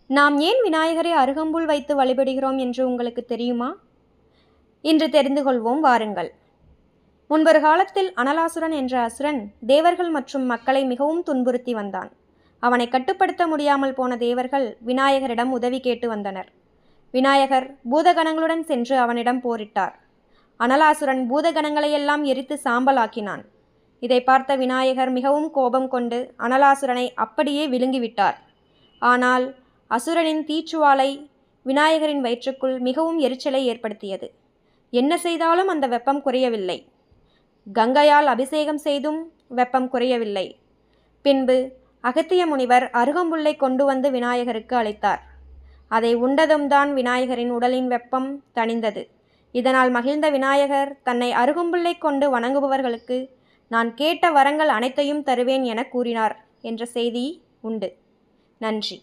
நாம் ஏன் விநாயகரை அருகம்புல் வைத்து வழிபடுகிறோம் என்று உங்களுக்கு தெரியுமா? இன்று தெரிந்து கொள்வோம், வாருங்கள். முன்பொரு காலத்தில் அனலாசுரன் என்ற அசுரன் தேவர்கள் மற்றும் மக்களை மிகவும் துன்புறுத்தி வந்தான். அவனை கட்டுப்படுத்த முடியாமல் போன தேவர்கள் விநாயகரிடம் உதவி கேட்டு வந்தனர். விநாயகர் பூதகணங்களுடன் சென்று அவனிடம் போரிட்டார். அனலாசுரன் பூதகணங்களையெல்லாம் எரித்து சாம்பலாக்கினான். இதை பார்த்த விநாயகர் மிகவும் கோபம் கொண்டு அனலாசுரனை அப்படியே விழுங்கிவிட்டார். ஆனால் அசுரனின் தீச்சுவாலை விநாயகரின் வயிற்றுக்குள் மிகவும் எரிச்சலை ஏற்படுத்தியது. என்ன செய்தாலும் அந்த வெப்பம் குறையவில்லை. கங்கையால் அபிஷேகம் செய்தும் வெப்பம் குறையவில்லை. பின்பு அகத்திய முனிவர் அருகம்புல்லை கொண்டு வந்து விநாயகருக்கு அளித்தார். அதை உண்டதும் தான் விநாயகரின் உடலின் வெப்பம் தணிந்தது. இதனால் மகிழ்ந்த விநாயகர் தன்னை அருகம்புல்லை கொண்டு வணங்குபவர்களுக்கு நான் கேட்ட வரங்கள் அனைத்தையும் தருவேன் என கூறினார் என்ற செய்தி உண்டு. நன்றி.